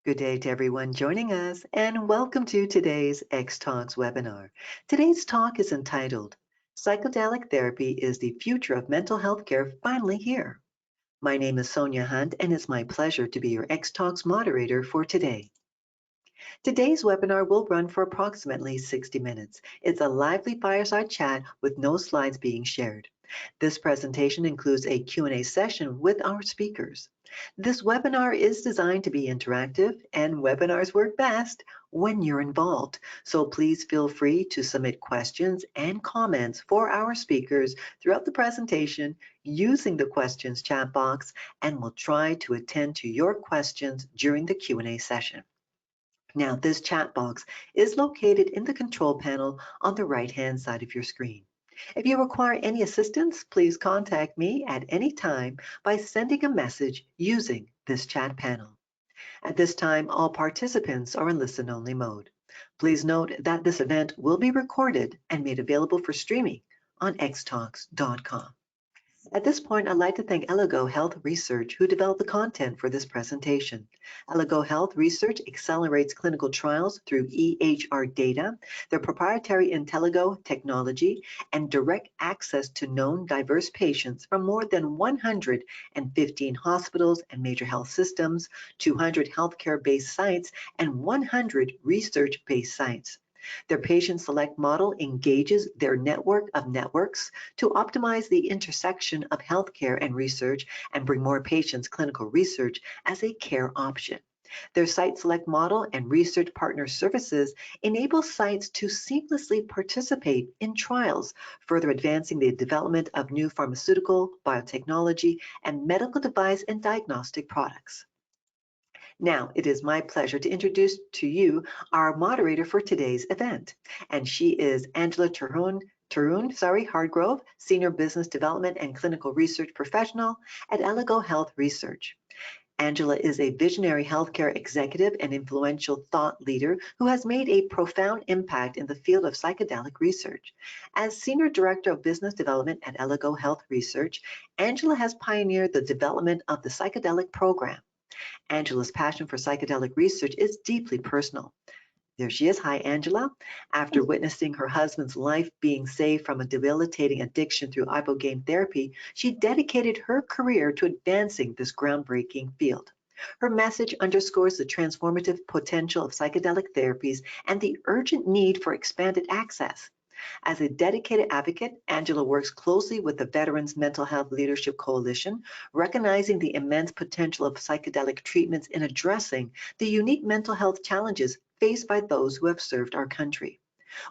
Good day to everyone joining us, and welcome to today's Xtalks webinar. Today's talk is entitled, Psychedelic Therapy is the Future of Mental Health Care Finally Here? My name is Sonia Hunt, and it's my pleasure to be your Xtalks moderator for today. Today's webinar will run for approximately 60 minutes. It's a lively fireside chat with no slides being shared. This presentation includes a Q&A session with our speakers. This webinar is designed to be interactive, and webinars work best when you're involved. So please feel free to submit questions and comments for our speakers throughout the presentation using the questions chat box, and we'll try to attend to your questions during the Q&A session. Now, this chat box is located in the control panel on the right-hand side of your screen. If you require any assistance, please contact me at any time by sending a message using this chat panel. At this time, all participants are in listen-only mode. Please note that this event will be recorded and made available for streaming on xtalks.com. At this point, I'd like to thank Elligo Health Research, who developed the content for this presentation. Elligo Health Research accelerates clinical trials through EHR data, their proprietary Elligo technology, and direct access to known diverse patients from more than 115 hospitals and major health systems, 200 healthcare-based sites, and 100 research-based sites. Their patient select model engages their network of networks to optimize the intersection of healthcare and research and bring more patients clinical research as a care option. Their site select model and research partner services enable sites to seamlessly participate in trials, further advancing the development of new pharmaceutical, biotechnology, and medical device and diagnostic products. Now, it is my pleasure to introduce to you our moderator for today's event, and she is Angela Terhune-Hargrove, Senior Business Development and Clinical Research Professional at Elligo Health Research. Angela is a visionary healthcare executive and influential thought leader who has made a profound impact in the field of psychedelic research. As Senior Director of Business Development at Elligo Health Research, Angela has pioneered the development of the Psychedelic program. Angela's passion for psychedelic research is deeply personal. There she is. Hi, Angela. After witnessing her husband's life being saved from a debilitating addiction through ibogaine therapy, she dedicated her career to advancing this groundbreaking field. Her message underscores the transformative potential of psychedelic therapies and the urgent need for expanded access. As a dedicated advocate, Angela works closely with the Veterans Mental Health Leadership Coalition, recognizing the immense potential of psychedelic treatments in addressing the unique mental health challenges faced by those who have served our country.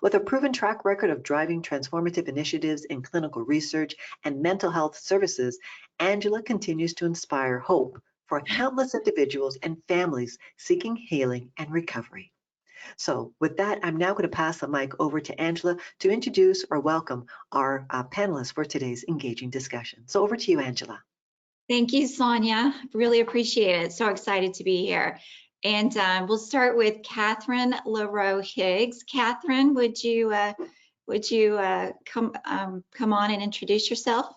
With a proven track record of driving transformative initiatives in clinical research and mental health services, Angela continues to inspire hope for countless individuals and families seeking healing and recovery. So with that, I'm now going to pass the mic over to Angela to introduce or welcome our panelists for today's engaging discussion. So over to you, Angela. Thank you, Sonia. Really appreciate it. So excited to be here. And we'll start with Kathryn LaRoe-Higgs. Kathryn, would you come on and introduce yourself?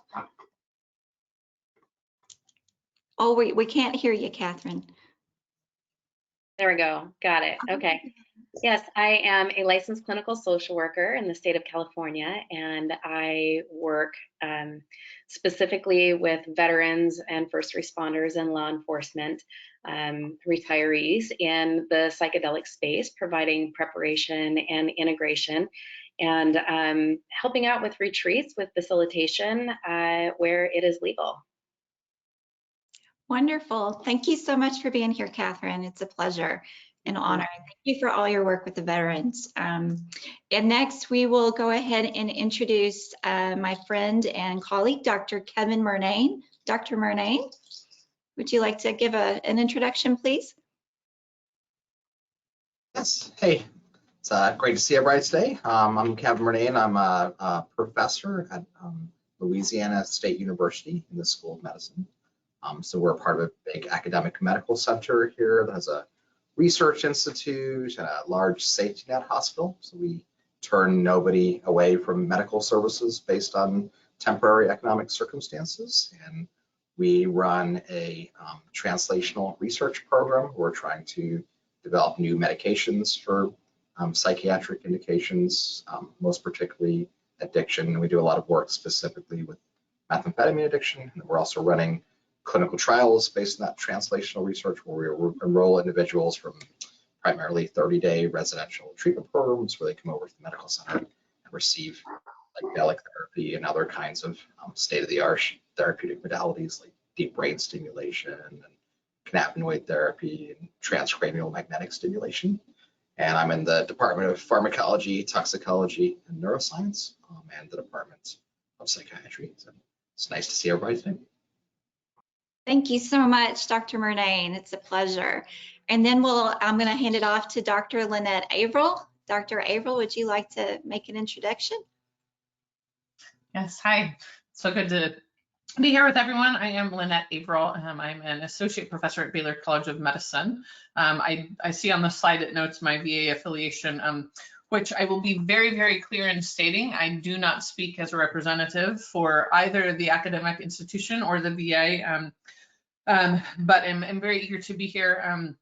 Oh, we can't hear you, Kathryn. There we go. Got it. Okay. Yes, I am a licensed clinical social worker in the state of California, and I work specifically with veterans and first responders and law enforcement retirees in the psychedelic space, providing preparation and integration, and helping out with retreats with facilitation where it is legal. Wonderful. Thank you so much for being here, Kathryn. It's a pleasure. An honor. Thank you for all your work with the veterans. And next, we will go ahead and introduce my friend and colleague, Dr. Kevin Murnane. Dr. Murnane, would you like to give an introduction, please? Yes. Hey, it's great to see everybody today. I'm Kevin Murnane. I'm a professor at Louisiana State University in the School of Medicine. So we're part of a big academic medical center here that has a research institute and a large safety net hospital. So we turn nobody away from medical services based on temporary economic circumstances. And We run a translational research program. We're trying to develop new medications for psychiatric indications, most particularly addiction. We do a lot of work specifically with methamphetamine addiction. And we're also running clinical trials based on that translational research where we enroll individuals from primarily 30-day residential treatment programs where they come over to the medical center and receive psychedelic therapy and other kinds of state-of-the-art therapeutic modalities like deep brain stimulation and cannabinoid therapy and transcranial magnetic stimulation. And I'm in the Department of Pharmacology, Toxicology, and Neuroscience, and the Department of Psychiatry. So it's nice to see everybody today. Thank you so much, Dr. Murnane. It's a pleasure. And then I'm going to hand it off to Dr. Lynnette Averill. Dr. Averill, would you like to make an introduction? Yes, hi. So good to be here with everyone. I am Lynnette Averill. I'm an associate professor at Baylor College of Medicine. I see on the slide it notes my VA affiliation, which I will be very, very clear in stating. I do not speak as a representative for either the academic institution or the VA, but I'm very eager to be here.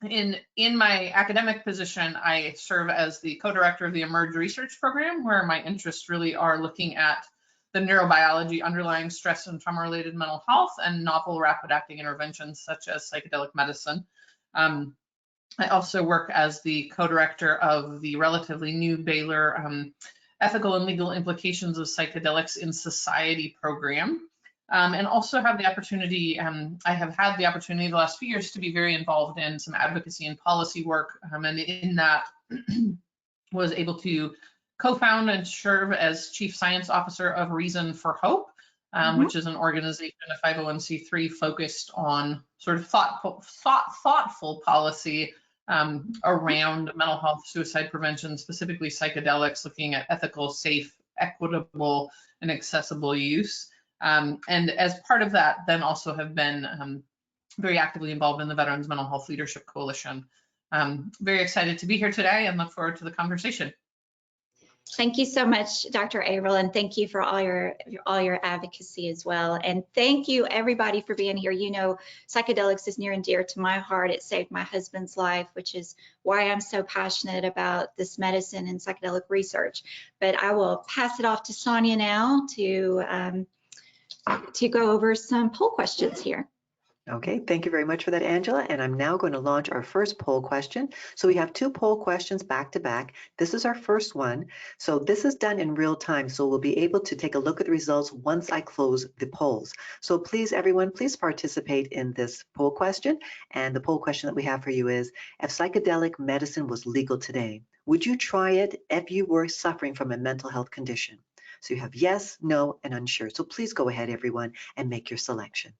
In my academic position, I serve as the co-director of the Emerge Research Program, where my interests really are looking at the neurobiology underlying stress and trauma-related mental health and novel rapid-acting interventions such as psychedelic medicine. I also work as the co-director of the relatively new Baylor Ethical and Legal Implications of Psychedelics in Society program. And also have the opportunity, I have had the opportunity the last few years to be very involved in some advocacy and policy work, and in that was able to co-found and serve as Chief Science Officer of Reason for Hope, which is an organization, a 501c3 focused on sort of thoughtful policy around mental health, suicide prevention, specifically psychedelics, looking at ethical, safe, equitable, and accessible use. And as part of that, then also have been very actively involved in the Veterans Mental Health Leadership Coalition. Very excited to be here today and look forward to the conversation. Thank you so much, Dr. Averill, and thank you for all your advocacy as well. And thank you everybody for being here. You know, psychedelics is near and dear to my heart. It saved my husband's life, which is why I'm so passionate about this medicine and psychedelic research. But I will pass it off to Sonia now to go over some poll questions here. Okay, thank you very much for that, Angela. And I'm now going to launch our first poll question. So we have two poll questions back to back. This is our first one. So this is done in real time. So we'll be able to take a look at the results once I close the polls. So please, everyone, please participate in this poll question. And the poll question that we have for you is, if psychedelic medicine was legal today, would you try it if you were suffering from a mental health condition? So you have yes, no, and unsure. So please go ahead, everyone, and make your selection.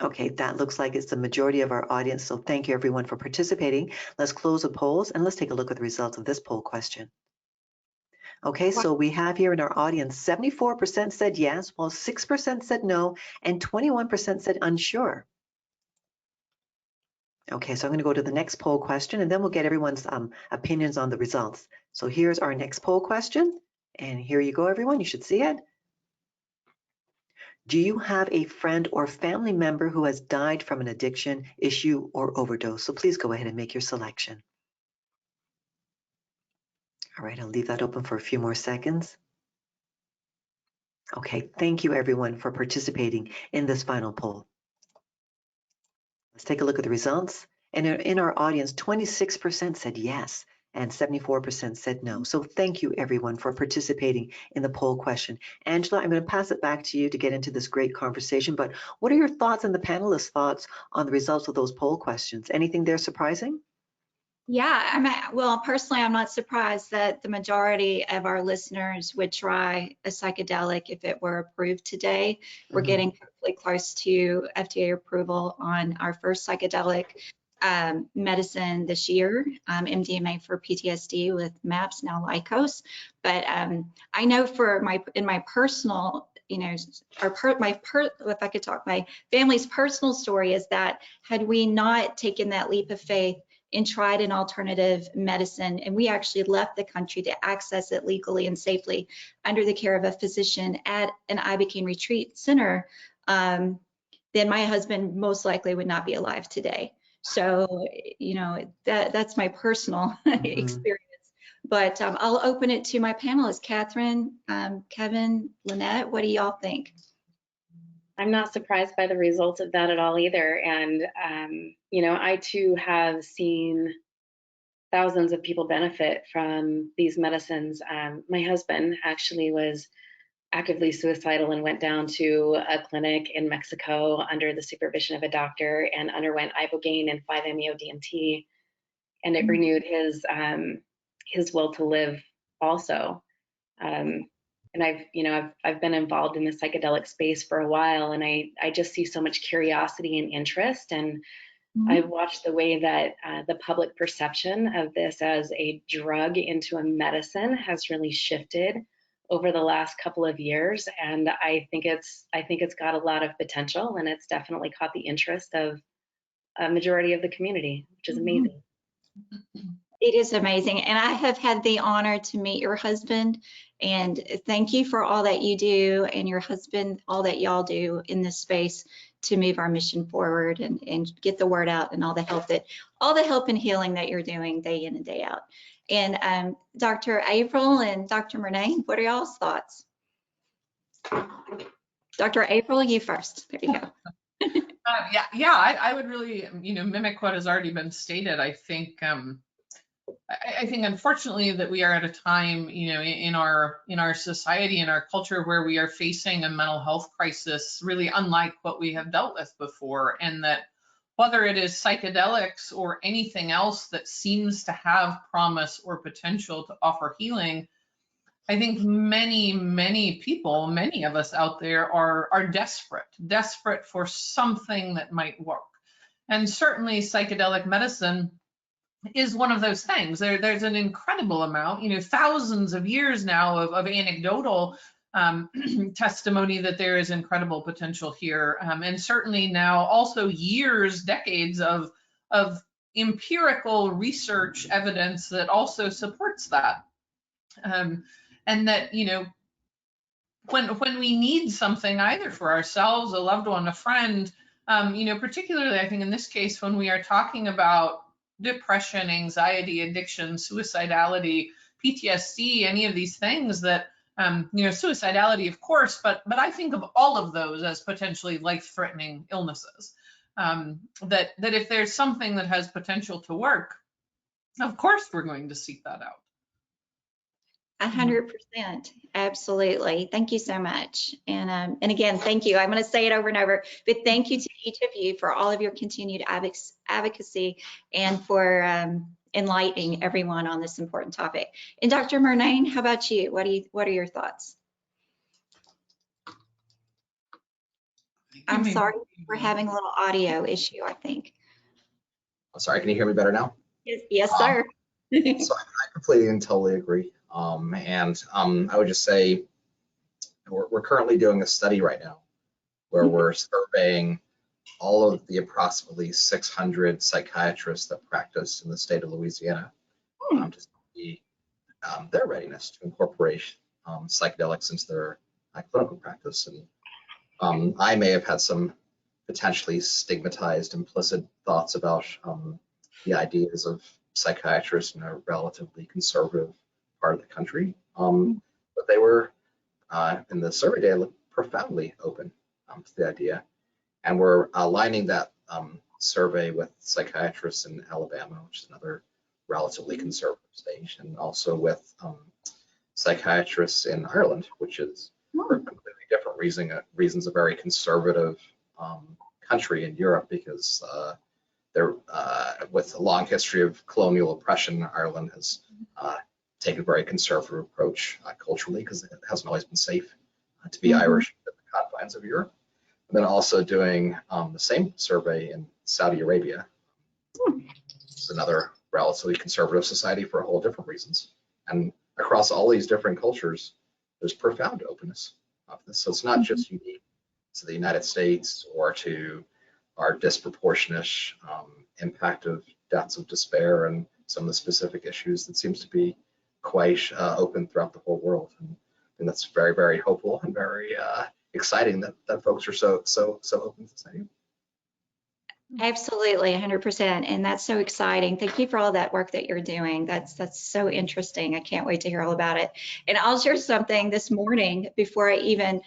Okay, that looks like it's the majority of our audience, so thank you everyone for participating. Let's close the polls and let's take a look at the results of this poll question. Okay, so we have here in our audience, 74% said yes, while 6% said no, and 21% said unsure. Okay, so I'm going to go to the next poll question, and then we'll get everyone's opinions on the results. So here's our next poll question, and here you go, everyone. You should see it. Do you have a friend or family member who has died from an addiction, issue, or overdose? So please go ahead and make your selection. All right, I'll leave that open for a few more seconds. Okay, thank you everyone for participating in this final poll. Let's take a look at the results. And in our audience, 26% said yes, and 74% said no. So thank you everyone for participating in the poll question. Angela, I'm going to pass it back to you to get into this great conversation, but what are your thoughts and the panelists' thoughts on the results of those poll questions? Anything there surprising? Yeah, well, personally, I'm not surprised that the majority of our listeners would try a psychedelic if it were approved today. We're getting hopefully close to FDA approval on our first psychedelic medicine this year, MDMA for PTSD with MAPS, now Lykos. But I know for my personal, you know, if I could talk, my family's personal story is that had we not taken that leap of faith and tried an alternative medicine, and we actually left the country to access it legally and safely under the care of a physician at an Ibogaine retreat center, then my husband most likely would not be alive today. So, you know, that's my personal experience. But I'll open it to my panelists, Kathryn, Kevin, Lynnette. What do y'all think? I'm not surprised by the results of that at all either. And, you know, I too have seen thousands of people benefit from these medicines. My husband actually was actively suicidal and went down to a clinic in Mexico under the supervision of a doctor and underwent ibogaine and 5-MeO-DMT, and it renewed his will to live also. And I've been involved in the psychedelic space for a while, and I just see so much curiosity and interest, and I've watched the way that the public perception of this as a drug into a medicine has really shifted over the last couple of years, and I think it's got a lot of potential, and it's definitely caught the interest of a majority of the community, which is amazing. It is amazing, and I have had the honor to meet your husband, and thank you for all that you do, and your husband, all that y'all do in this space to move our mission forward and get the word out, and all the help and healing that you're doing day in and day out. And Dr. Averill and Dr. Murnane, what are y'all's thoughts? Dr. Averill, you first. There you go. I would really, mimic what has already been stated. I think unfortunately that we are at a time, in our society, in our culture, where we are facing a mental health crisis really unlike what we have dealt with before, and that whether it is psychedelics or anything else that seems to have promise or potential to offer healing, I think many people, many of us out there are desperate for something that might work. And certainly psychedelic medicine is one of those things. There's an incredible amount, thousands of years now of anecdotal testimony that there is incredible potential here. And certainly now also years, decades of empirical research evidence that also supports that. And that, when we need something either for ourselves, a loved one, a friend, particularly I think in this case, when we are talking about depression, anxiety, addiction, suicidality, PTSD, any of these things that, suicidality, of course, but I think of all of those as potentially life-threatening illnesses. That if there's something that has potential to work, of course we're going to seek that out. 100%, absolutely. Thank you so much. And again, thank you. I'm going to say it over and over, but thank you to each of you for all of your continued advocacy and for enlightening everyone on this important topic. And Dr. Murnane, how about you? What are your thoughts? I'm sorry, we're having a little audio issue, I think. I'm sorry, can you hear me better now? Yes, sir. So I completely and totally agree. I would just say we're currently doing a study right now where we're surveying all of the approximately 600 psychiatrists that practice in the state of Louisiana to see their readiness to incorporate psychedelics into their clinical practice. And I may have had some potentially stigmatized implicit thoughts about the ideas of psychiatrists in a relatively conservative part of the country, but they were in the survey data profoundly open to the idea, and we're aligning that survey with psychiatrists in Alabama, which is another relatively conservative state, and also with psychiatrists in Ireland, which is for completely different reasons a very conservative country in Europe, because they're with a long history of colonial oppression. Ireland has taken a very conservative approach culturally, because it hasn't always been safe to be Irish within the confines of Europe. And then also doing the same survey in Saudi Arabia. It's another relatively conservative society for a whole different reasons. And across all these different cultures, there's profound openness of this. So it's not just unique to the United States or to our disproportionate impact of deaths of despair and some of the specific issues that seems to be quite open throughout the whole world. And that's very, very hopeful and very exciting that folks are so open to this idea. Absolutely, 100%. And that's so exciting. Thank you for all that work that you're doing. That's so interesting. I can't wait to hear all about it. And I'll share something this morning before I even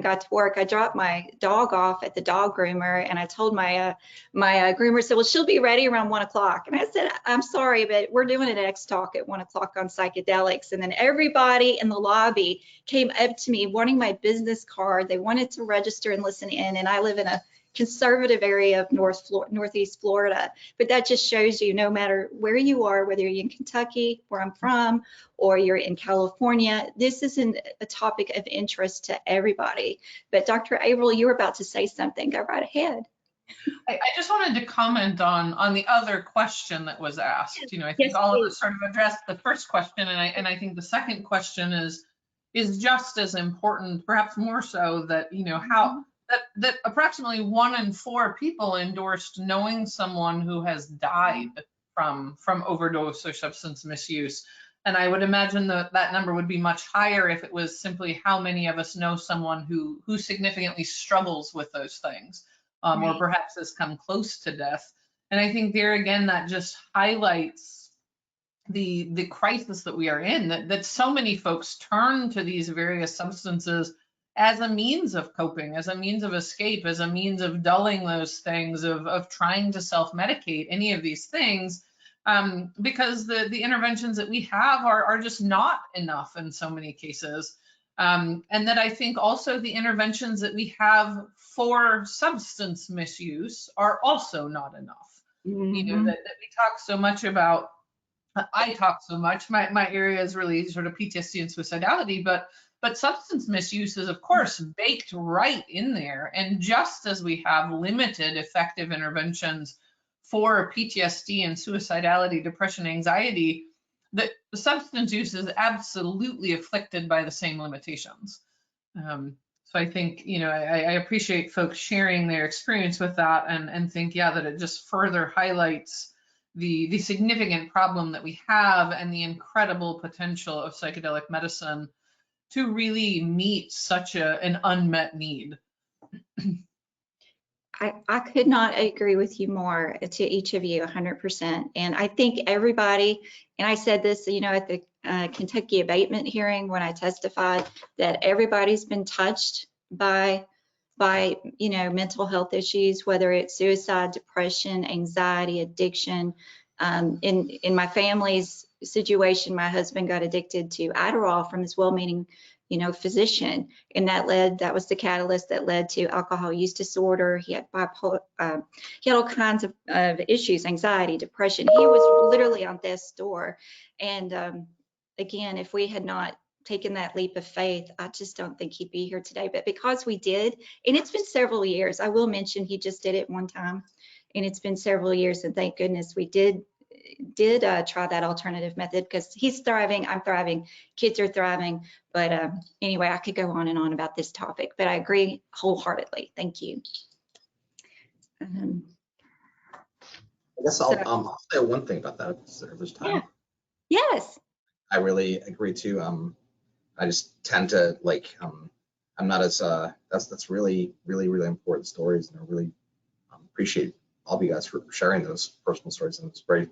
got to work. I dropped my dog off at the dog groomer, and I told my groomer, said, well, she'll be ready around 1 o'clock. And I said, I'm sorry, but we're doing an Xtalk at 1 o'clock on psychedelics. And then everybody in the lobby came up to me wanting my business card. They wanted to register and listen in. And I live in a conservative area of Northeast Florida. But that just shows you, no matter where you are, whether you're in Kentucky, where I'm from, or you're in California, this is a topic of interest to everybody. But Dr. Averill, you were about to say something. Go right ahead. I just wanted to comment on the other question that was asked. I think Yes, all please. of us sort of addressed the first question, and I think the second question is just as important, perhaps more so, that how that approximately 1 in 4 people endorsed knowing someone who has died from overdose or substance misuse. And I would imagine that number would be much higher if it was simply how many of us know someone who significantly struggles with those things, or perhaps has come close to death. And I think there again, that just highlights the crisis that we are in, that so many folks turn to these various substances as a means of coping, as a means of escape, as a means of dulling those things, of trying to self-medicate, any of these things, because the interventions that we have are just not enough in so many cases. And that I think also the interventions that we have for substance misuse are also not enough. Mm-hmm. That we talk so much about, I talk so much, my area is really sort of PTSD and suicidality, but substance misuse is, of course, baked right in there. And just as we have limited effective interventions for PTSD and suicidality, depression, anxiety, the substance use is absolutely afflicted by the same limitations. So I think, I appreciate folks sharing their experience with that, and think, that it just further highlights the significant problem that we have and the incredible potential of psychedelic medicine to really meet such an unmet need. I could not agree with you more, to each of you, 100%. And I think everybody, and I said this, at the Kentucky abatement hearing when I testified, that everybody's been touched by mental health issues, whether it's suicide, depression, anxiety, addiction. In my family's situation, my husband got addicted to Adderall from his well-meaning physician, and that was the catalyst that led to alcohol use disorder. He had bipolar, he had all kinds of issues, anxiety, depression. He was literally on death's door. And again, if we had not taken that leap of faith, I just don't think he'd be here today. But because we did, and it's been several years, I will mention he just did it one time, and it's been several years, and thank goodness we did try that alternative method, because he's thriving, I'm thriving, kids are thriving. But anyway, I could go on and on about this topic, but I agree wholeheartedly. Thank you. I guess I'll say one thing about that if there's time. Yeah. Yes. I really agree too. I just tend to I'm not as that's really important stories, and I really appreciate all of you guys for sharing those personal stories, and it's very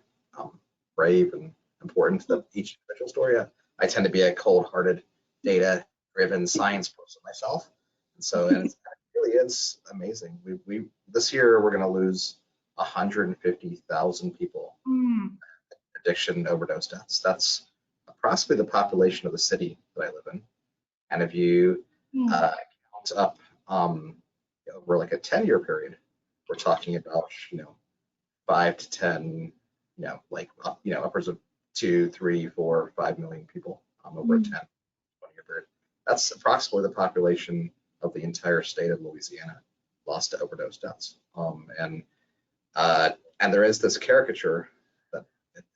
brave and important that each individual story. I tend to be a cold-hearted, data-driven science person myself, and so it really is amazing. We this year we're going to lose 150,000 people addiction overdose deaths. That's approximately the population of the city that I live in, and if you count up over like a 10-year period, we're talking about 5 to 10, upwards of 2, 3, 4, 5 million people over a 10-20-year period. That's approximately the population of the entire state of Louisiana lost to overdose deaths. And there is this caricature that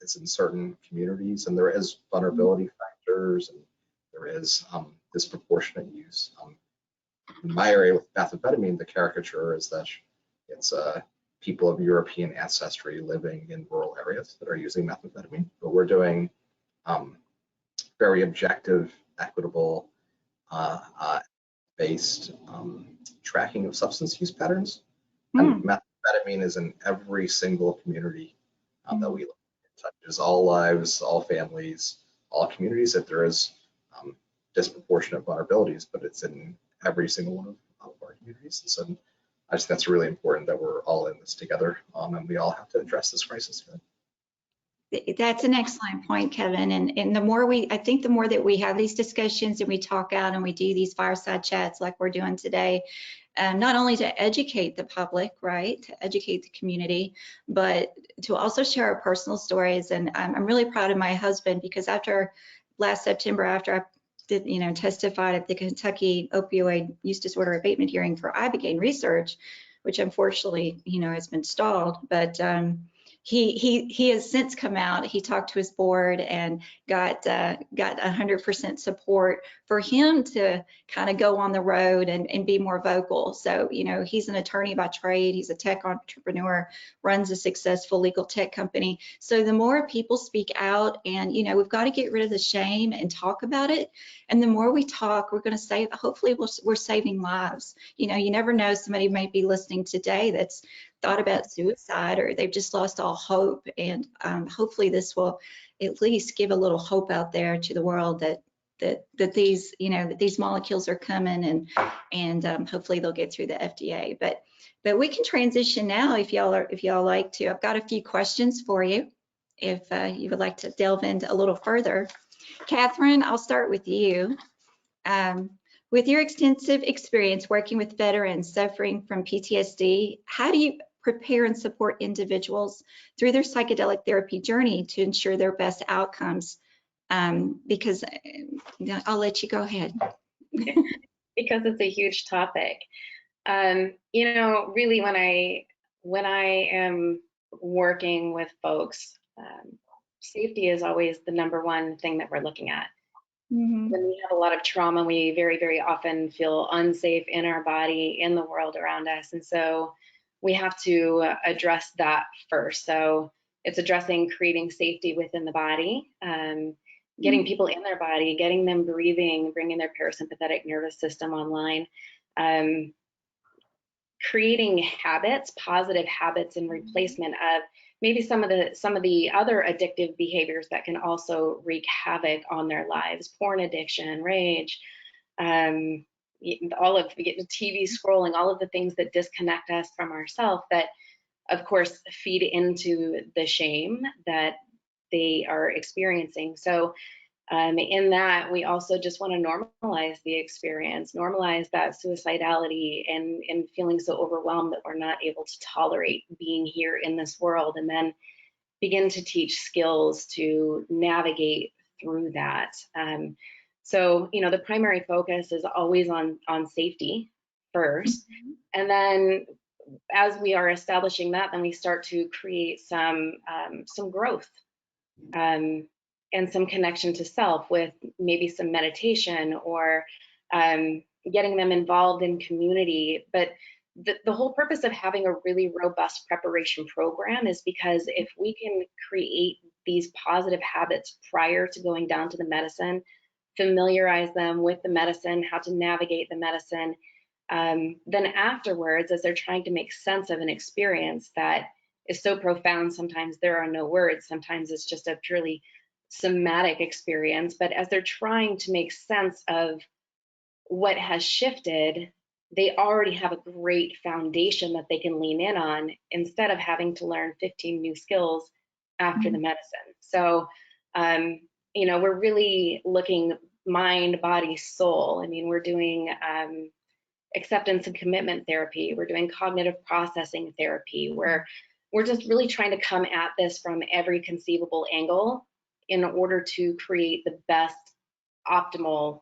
is in certain communities, and there is vulnerability factors, and there is disproportionate use. In my area with methamphetamine, the caricature is that it's people of European ancestry living in rural areas that are using methamphetamine, but we're doing very objective, equitable based tracking of substance use patterns. And methamphetamine is in every single community that we look at. It touches all lives, all families, all communities. That there is disproportionate vulnerabilities, but it's in every single one of our communities. And so I just think that's really important that we're all in this together, and we all have to address this crisis here. That's an excellent point, Kevin. And the more I think the more that we have these discussions and we talk out and we do these fireside chats like we're doing today, not only to educate the public, right, to educate the community, but to also share our personal stories. And I'm really proud of my husband, because after last September, after I did, testified at the Kentucky Opioid Use Disorder Abatement hearing for Ibogaine Research, which unfortunately, has been stalled, but he has since come out. He talked to his board and got 100% support for him to kind of go on the road and be more vocal. So, he's an attorney by trade. He's a tech entrepreneur, runs a successful legal tech company. So the more people speak out, and, we've got to get rid of the shame and talk about it. And the more we talk, we're going to save, hopefully we're saving lives. You never know, somebody might be listening today that's thought about suicide, or they've just lost all hope. And hopefully this will at least give a little hope out there to the world that these, that these molecules are coming, and hopefully they'll get through the FDA. But we can transition now if y'all like to. I've got a few questions for you if you would like to delve into a little further. Kathryn, I'll start with you. With your extensive experience working with veterans suffering from PTSD, how do you prepare and support individuals through their psychedelic therapy journey to ensure their best outcomes? Because I'll let you go ahead. Because it's a huge topic. Really when I am working with folks, safety is always the number one thing that we're looking at. When we have a lot of trauma, we very, very often feel unsafe in our body, in the world around us. And so we have to address that first. So it's addressing creating safety within the body, getting people in their body, getting them breathing, bringing their parasympathetic nervous system online, creating habits, positive habits in replacement of maybe some of the other addictive behaviors that can also wreak havoc on their lives: porn addiction, rage, all of the TV scrolling, all of the things that disconnect us from ourselves that, of course, feed into the shame that they are experiencing. So in that, we also just want to normalize the experience, normalize that suicidality and feeling so overwhelmed that we're not able to tolerate being here in this world, and then begin to teach skills to navigate through that. So, the primary focus is always on safety first. And then as we are establishing that, then we start to create some growth. And some connection to self with maybe some meditation, or getting them involved in community. But the whole purpose of having a really robust preparation program is because if we can create these positive habits prior to going down to the medicine, familiarize them with the medicine, how to navigate the medicine, then afterwards, as they're trying to make sense of an experience that is so profound, sometimes there are no words, sometimes it's just a purely somatic experience, but as they're trying to make sense of what has shifted, they already have a great foundation that they can lean in on instead of having to learn 15 new skills after the medicine. So, we're really looking mind, body, soul. I mean, we're doing acceptance and commitment therapy. We're doing cognitive processing therapy, where we're just really trying to come at this from every conceivable angle in order to create the best optimal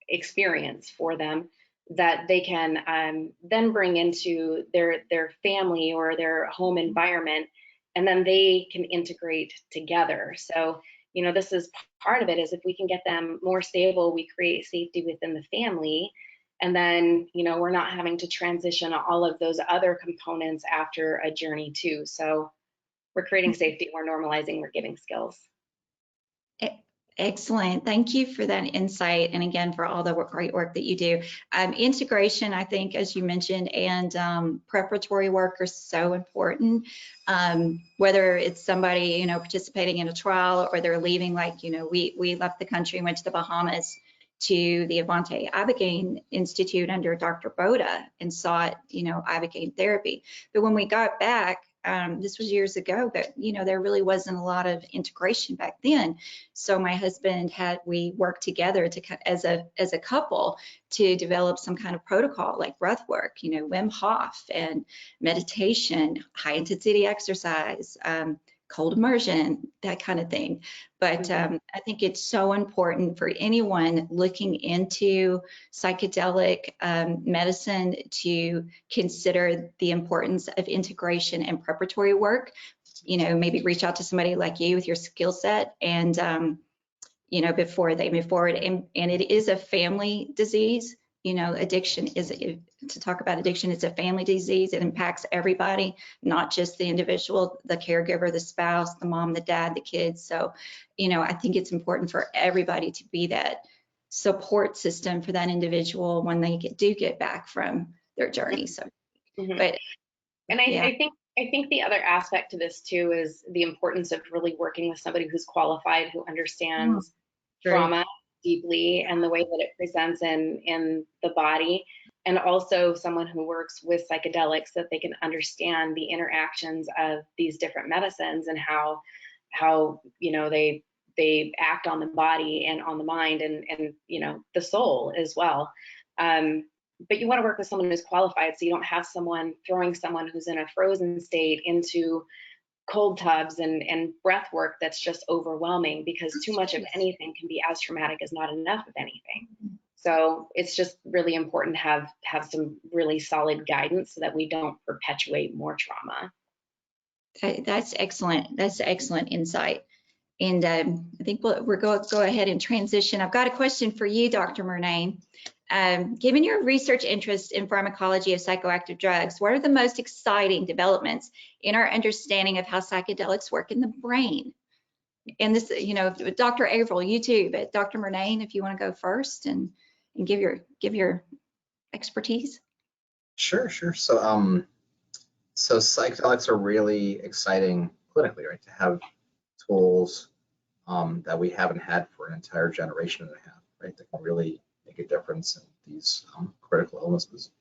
experience for them that they can then bring into their family or their home environment, and then they can integrate together. So, this is part of it, is if we can get them more stable, we create safety within the family, and then, we're not having to transition all of those other components after a journey too. So we're creating safety, we're normalizing, we're giving skills. Excellent. Thank you for that insight. And again, for all the great work that you do. Integration, I think, as you mentioned, and preparatory work are so important. Whether it's somebody, you know, participating in a trial or they're leaving, like, you know, we left the country and went to the Bahamas to the Avante Ibogaine Institute under Dr. Boda and sought, you know, Ibogaine therapy. But when we got back, this was years ago, but, you know, there really wasn't a lot of integration back then. So my husband we worked together as a couple to develop some kind of protocol like breath work, you know, Wim Hof and meditation, high intensity exercise, cold immersion, that kind of thing. But I think it's so important for anyone looking into psychedelic medicine to consider the importance of integration and preparatory work. You know, maybe reach out to somebody like you with your skill set and, you know, before they move forward. And it is a family disease. You know, addiction to talk about addiction, it's a family disease. It impacts everybody, not just the individual, the caregiver, the spouse, the mom, the dad, the kids. So, you know, I think it's important for everybody to be that support system for that individual when they do get back from their journey. So, but and I think the other aspect to this too is the importance of really working with somebody who's qualified, who understands trauma deeply and the way that it presents in the body, and also someone who works with psychedelics so that they can understand the interactions of these different medicines and how you know they act on the body and on the mind and you know the soul as well. But you want to work with someone who's qualified, so you don't have someone throwing someone who's in a frozen state into cold tubs and breath work that's just overwhelming, because too much of anything can be as traumatic as not enough of anything. So it's just really important to have some really solid guidance so that we don't perpetuate more trauma. That's excellent. That's excellent insight. And I think we're go ahead and transition. I've got a question for you, Dr. Murnane. Given your research interest in pharmacology of psychoactive drugs, what are the most exciting developments in our understanding of how psychedelics work in the brain? And this, you know, Dr. Averill, you too, but Dr. Murnane, if you want to go first and give your expertise. Sure. So psychedelics are really exciting clinically, right? To have tools that we haven't had for an entire generation and a half, right? That can really make a difference in these critical illnesses.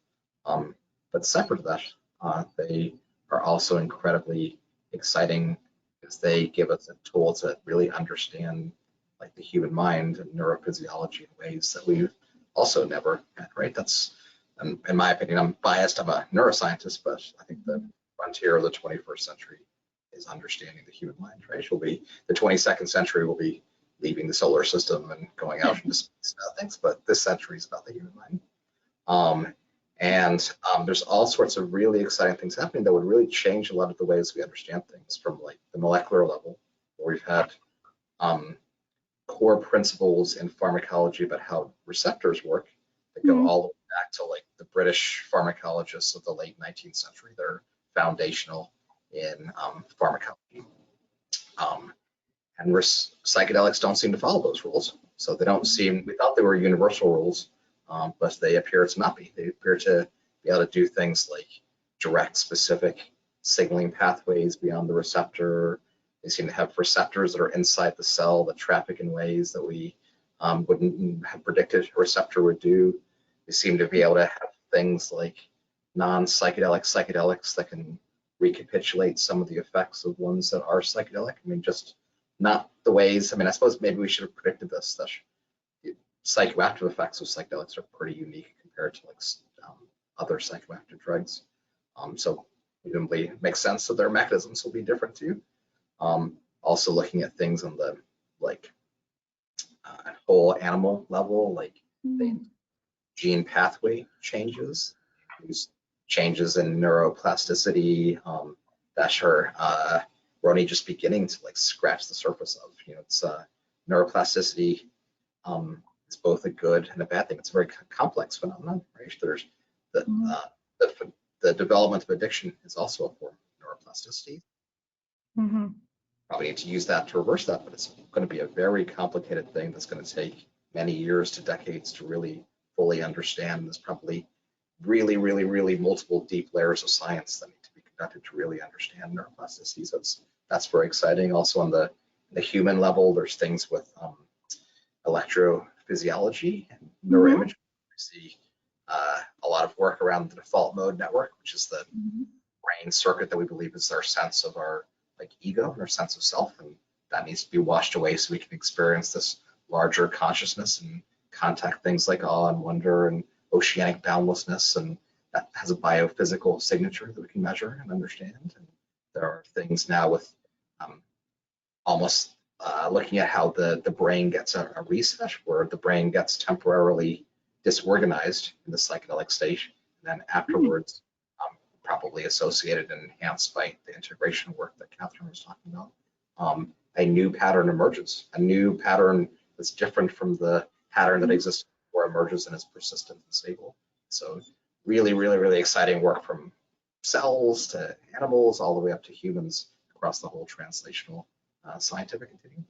But separate to that, they are also incredibly exciting because they give us a tool to really understand like the human mind and neurophysiology in ways that we've also never had, right? That's, in my opinion, I'm biased, I'm a neuroscientist, but I think the frontier of the 21st century is understanding the human mind, right? The 22nd century will be leaving the solar system and going out into space and things, but this century is about the human mind. There's all sorts of really exciting things happening that would really change a lot of the ways we understand things from like the molecular level, where we've had core principles in pharmacology about how receptors work that go all the way back to like the British pharmacologists of the late 19th century. They're foundational in pharmacology. And psychedelics don't seem to follow those rules. So they don't seem, we thought they were universal rules, but they appear to not be. They appear to be able to do things like direct specific signaling pathways beyond the receptor. They seem to have receptors that are inside the cell that traffic in ways that we wouldn't have predicted a receptor would do. They seem to be able to have things like non-psychedelic psychedelics that can recapitulate some of the effects of ones that are psychedelic. I mean, just not the ways, I mean, I suppose maybe we should have predicted this, that the psychoactive effects of psychedelics are pretty unique compared to like other psychoactive drugs. So presumably it makes sense that their mechanisms will be different too. Also looking at things on the like whole animal level, like the gene pathway changes, these changes in neuroplasticity that we're only just beginning to like scratch the surface of. You know, it's neuroplasticity is both a good and a bad thing. It's a very complex phenomenon, right? There's the development of addiction is also a form of neuroplasticity. probably need to use that to reverse that, but it's going to be a very complicated thing that's going to take many years to decades to really fully understand. There's probably really multiple deep layers of science that need to be conducted to really understand neuroplasticity. So that's very exciting. Also on the human level, there's things with electrophysiology and neuroimaging. We see a lot of work around the default mode network, which is the brain circuit that we believe is our sense of our ego and our sense of self, and that needs to be washed away so we can experience this larger consciousness and contact things like awe and wonder and oceanic boundlessness, and that has a biophysical signature that we can measure and understand. And there are things now with almost looking at how the brain gets a reset, where the brain gets temporarily disorganized in the psychedelic state, and then afterwards probably associated and enhanced by the integration work that Kathryn was talking about. A new pattern emerges, a new pattern that's different from the pattern that existed before emerges and is persistent and stable. So really exciting work from cells to animals all the way up to humans across the whole translational scientific continuum.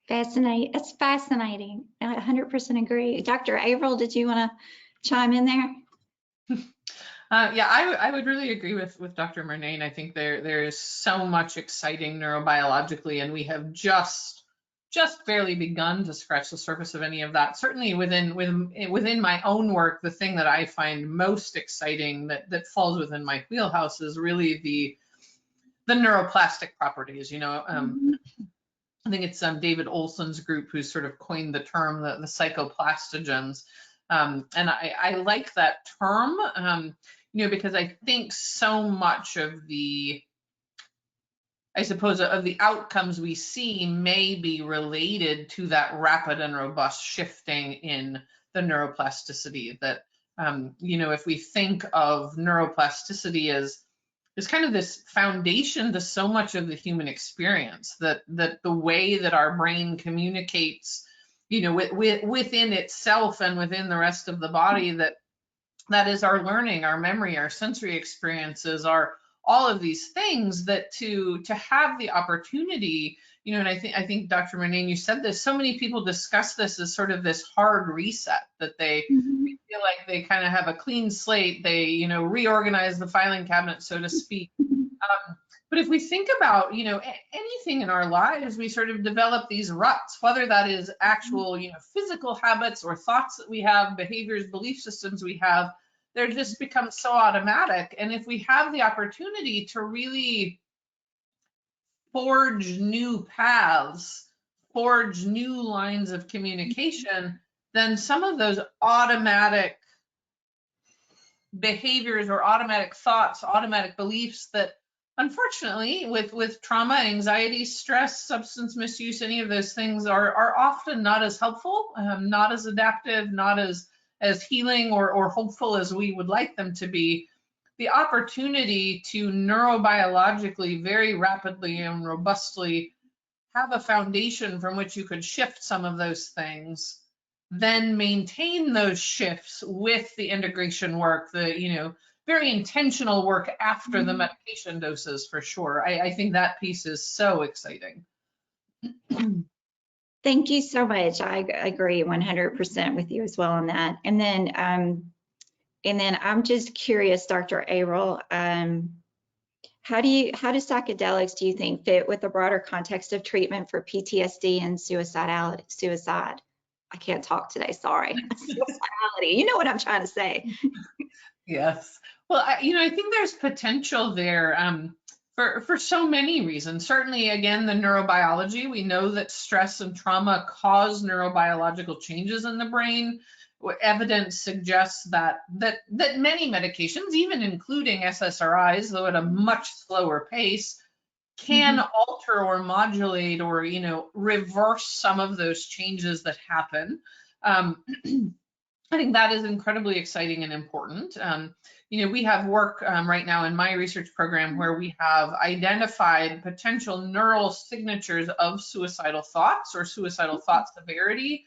Fascinating. It's fascinating. I 100% agree. Dr. Averill, did you want to chime in there? Yeah, I would really agree with Dr. Murnane. I think there is so much exciting neurobiologically, and we have just barely begun to scratch the surface of any of that. Certainly within my own work, the thing that I find most exciting that falls within my wheelhouse is really the neuroplastic properties. You know, I think it's David Olson's group who sort of coined the term the psychoplastogens. And I like that term, you know, because I think so much of the outcomes we see may be related to that rapid and robust shifting in the neuroplasticity. That, you know, if we think of neuroplasticity as kind of this foundation to so much of the human experience, that the way that our brain communicates, you know, within itself and within the rest of the body, that is our learning, our memory, our sensory experiences, are all of these things that to have the opportunity, you know, and I think Dr. Murnane, you said this, so many people discuss this as sort of this hard reset, that they feel like they kind of have a clean slate, they, you know, reorganize the filing cabinet, so to speak. But if we think about, you know, anything in our lives, we sort of develop these ruts, whether that is actual, you know, physical habits or thoughts that we have, behaviors, belief systems we have, they're just become so automatic. And if we have the opportunity to really forge new paths, forge new lines of communication, then some of those automatic behaviors or automatic thoughts, automatic beliefs that unfortunately with trauma, anxiety, stress, substance misuse, any of those things are often not as helpful, not as adaptive, not as healing or hopeful as we would like them to be. The opportunity to neurobiologically very rapidly and robustly have a foundation from which you could shift some of those things, then maintain those shifts with the integration work, the, you know, very intentional work after the medication doses, for sure. I think that piece is so exciting. Thank you so much. I agree 100% with you as well on that. And then I'm just curious, Dr. Averill, how do psychedelics, do you think, fit with the broader context of treatment for PTSD and suicide? I can't talk today, sorry. Suicidality, you know what I'm trying to say. Yes. Well, you know, I think there's potential there for so many reasons. Certainly, again, the neurobiology. We know that stress and trauma cause neurobiological changes in the brain. Evidence suggests that many medications, even including SSRIs, though at a much slower pace, can alter or modulate or, you know, reverse some of those changes that happen. I think that is incredibly exciting and important. You know, we have work right now in my research program where we have identified potential neural signatures of suicidal thoughts or suicidal thought severity.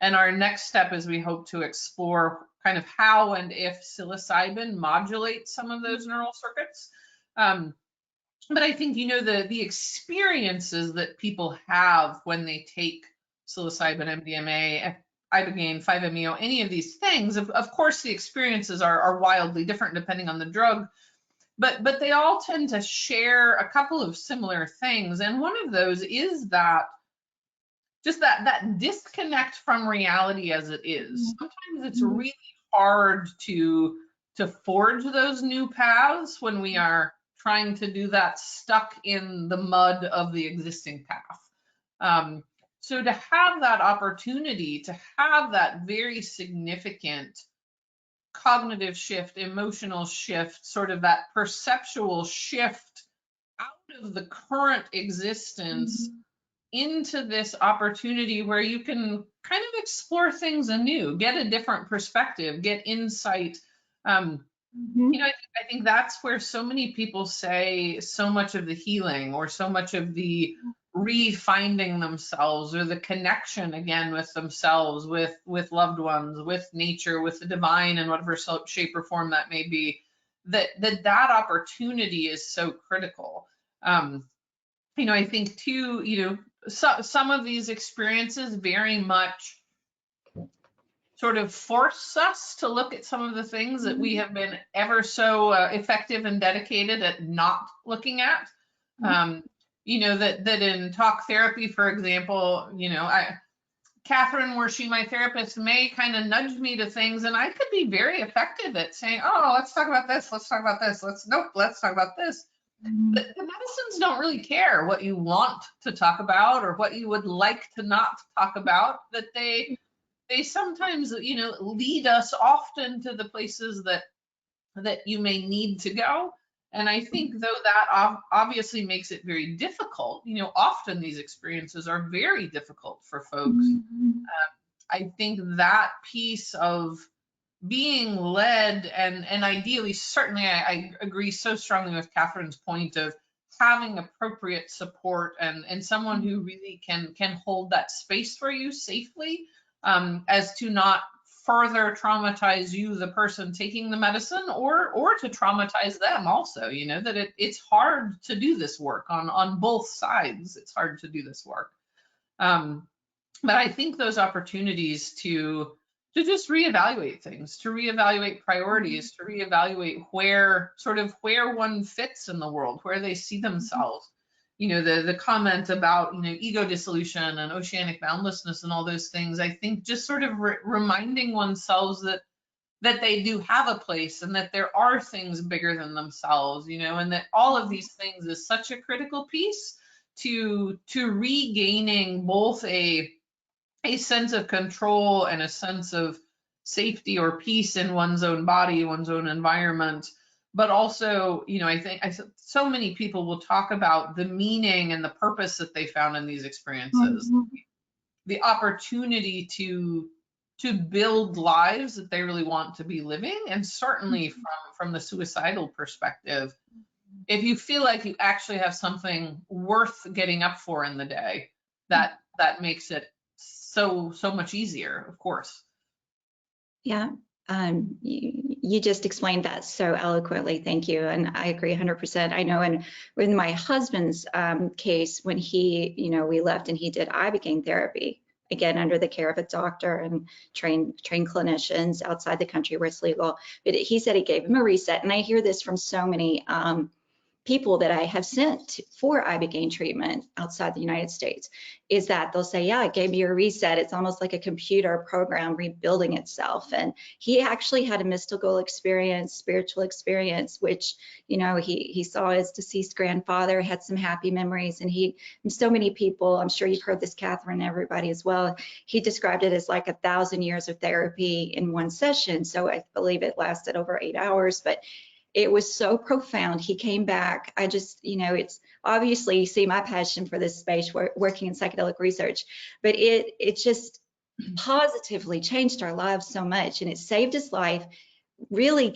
And our next step is we hope to explore kind of how and if psilocybin modulates some of those neural circuits. But I think, the experiences that people have when they take psilocybin, MDMA, ibogaine, 5-MeO, any of these things, of course, the experiences are wildly different depending on the drug, but they all tend to share a couple of similar things. And one of those is that just that disconnect from reality as it is. Sometimes it's really hard to forge those new paths when we are trying to do that stuck in the mud of the existing path. So to have that opportunity, to have that very significant cognitive shift, emotional shift, sort of that perceptual shift out of the current existence into this opportunity where you can kind of explore things anew, get a different perspective, get insight. I think that's where so many people say so much of the healing or so much of the refinding themselves or the connection again with themselves, with loved ones, with nature, with the divine in whatever shape or form that may be, that opportunity is so critical. I think too, some of these experiences very much sort of force us to look at some of the things that we have been ever so effective and dedicated at not looking at. That in talk therapy, for example, Kathryn, were she my therapist, may kind of nudge me to things, and I could be very effective at saying, oh, let's talk about this, let's talk about this, let's talk about this. But the medicines don't really care what you want to talk about or what you would like to not talk about, that they sometimes, lead us often to the places that you may need to go. And I think though that obviously makes it very difficult, often these experiences are very difficult for folks. I think that piece of being led and ideally, certainly I agree so strongly with Kathryn's point of having appropriate support and someone who really can hold that space for you safely, as to not further traumatize you, the person taking the medicine, or to traumatize them also, that it's hard to do this work on both sides. It's hard to do this work. But I think those opportunities to just reevaluate things, to reevaluate priorities, to reevaluate where one fits in the world, where they see themselves. The comment about, ego dissolution and oceanic boundlessness and all those things, I think just sort of reminding oneself that they do have a place and that there are things bigger than themselves, and that all of these things is such a critical piece to regaining both a sense of control and a sense of safety or peace in one's own body, one's own environment. But also, I think so many people will talk about the meaning and the purpose that they found in these experiences, the opportunity to build lives that they really want to be living. And certainly from the suicidal perspective, if you feel like you actually have something worth getting up for in the day, that makes it so much easier, of course. Yeah. You just explained that so eloquently. Thank you. And I agree 100%. I know in my husband's case, when he, we left and he did ibogaine therapy, again, under the care of a doctor and trained clinicians outside the country where it's legal. But he said it gave him a reset. And I hear this from so many people that I have sent for ibogaine treatment outside the United States, is that they'll say, yeah, it gave me a reset. It's almost like a computer program rebuilding itself. And he actually had a mystical experience, spiritual experience, which, he saw his deceased grandfather, had some happy memories. And so many people, I'm sure you've heard this, Kathryn, everybody as well, he described it as like 1,000 years of therapy in one session. So I believe it lasted over 8 hours, but it was so profound. He came back. I just, it's obviously, you see my passion for this space, working in psychedelic research, but it just positively changed our lives so much. And it saved his life, really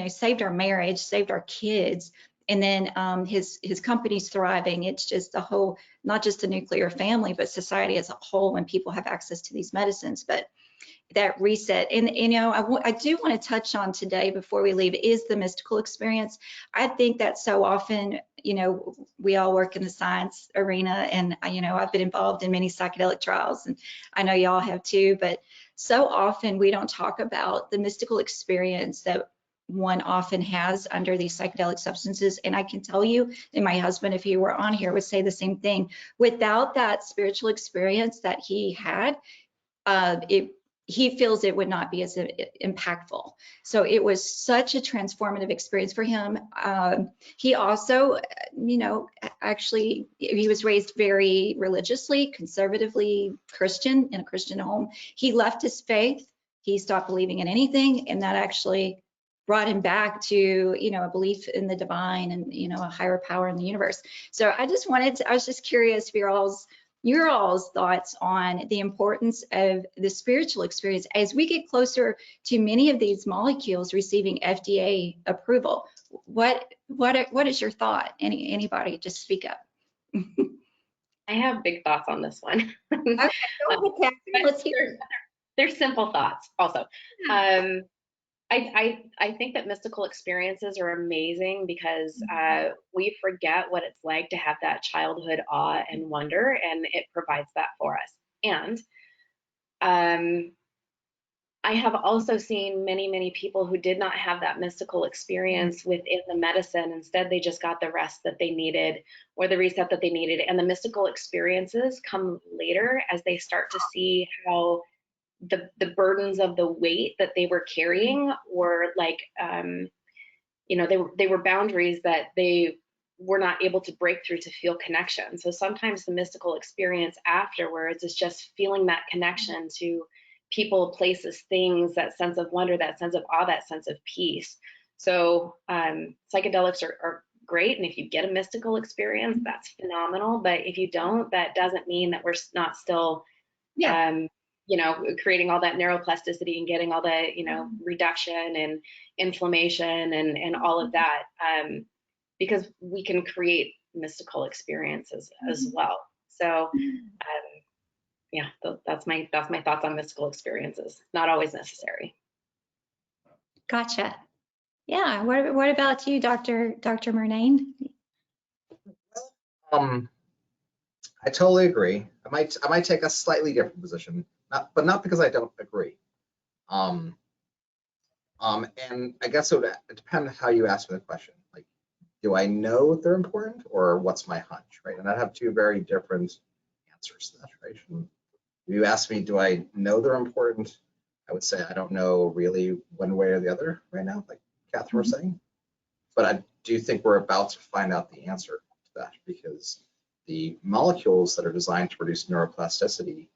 saved our marriage, saved our kids. And then his company's thriving. It's just a whole, not just a nuclear family, but society as a whole when people have access to these medicines. But that reset. And you know, I do want to touch on today before we leave is the mystical experience. I think that so often, you know, we all work in the science arena, and you know, I've been involved in many psychedelic trials, and I know y'all have too, but so often we don't talk about the mystical experience that one often has under these psychedelic substances. And I can tell you, and my husband, if he were on here, would say the same thing. Without that spiritual experience that he had, he feels it would not be as impactful. So it was such a transformative experience for him. He also, you know, actually, he was raised very religiously, conservatively Christian, in a Christian home. He left his faith, he stopped believing in anything, and that actually brought him back to, you know, a belief in the divine and, you know, a higher power in the universe. So I was just curious for your all's thoughts on the importance of the spiritual experience as we get closer to many of these molecules receiving FDA approval. What is your thought? Anybody, just speak up. I have big thoughts on this one. Okay, go ahead, Kathryn, let's hear. They're simple thoughts also. I think that mystical experiences are amazing because we forget what it's like to have that childhood awe and wonder, and it provides that for us. And I have also seen many people who did not have that mystical experience within the medicine. Instead, they just got the rest that they needed or the reset that they needed. And the mystical experiences come later as they start to see how the burdens of the weight that they were carrying were like, you know, they were boundaries that they were not able to break through to feel connection. So sometimes the mystical experience afterwards is just feeling that connection to people, places, things, that sense of wonder, that sense of awe, that sense of peace. So psychedelics are great. And if you get a mystical experience, that's phenomenal. But if you don't, that doesn't mean that we're not still, you know, creating all that neuroplasticity and getting all the, you know, reduction and inflammation and all of that, because we can create mystical experiences as well. So, yeah, that's my thoughts on mystical experiences. Not always necessary. Gotcha. Yeah. What about you, Dr. Murnane? I totally agree. I might take a slightly different position, but not because I don't agree. And I guess it would depend on how you ask me the question. Like, do I know they're important, or what's my hunch, right? And I have two very different answers to that, right? And if you ask me, do I know they're important, I would say I don't know really one way or the other right now, like Kathryn was saying. But I do think we're about to find out the answer to that, because the molecules that are designed to produce neuroplasticity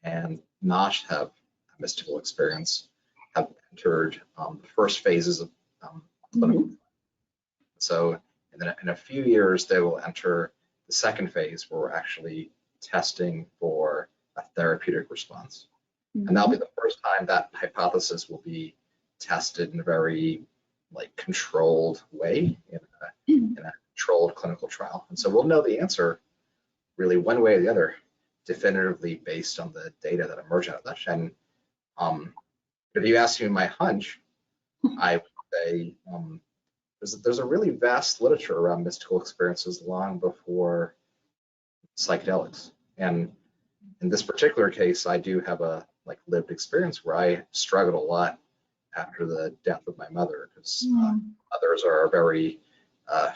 and not have a mystical experience have entered the first phases of clinical. So in a few years, they will enter the second phase, where we're actually testing for a therapeutic response. And that'll be the first time that hypothesis will be tested in a very controlled way in a controlled clinical trial. And so we'll know the answer really one way or the other definitively based on the data that emerge out of that. And if you ask me my hunch, I would say there's a really vast literature around mystical experiences long before psychedelics. And in this particular case, I do have a lived experience where I struggled a lot after the death of my mother, because mothers are a very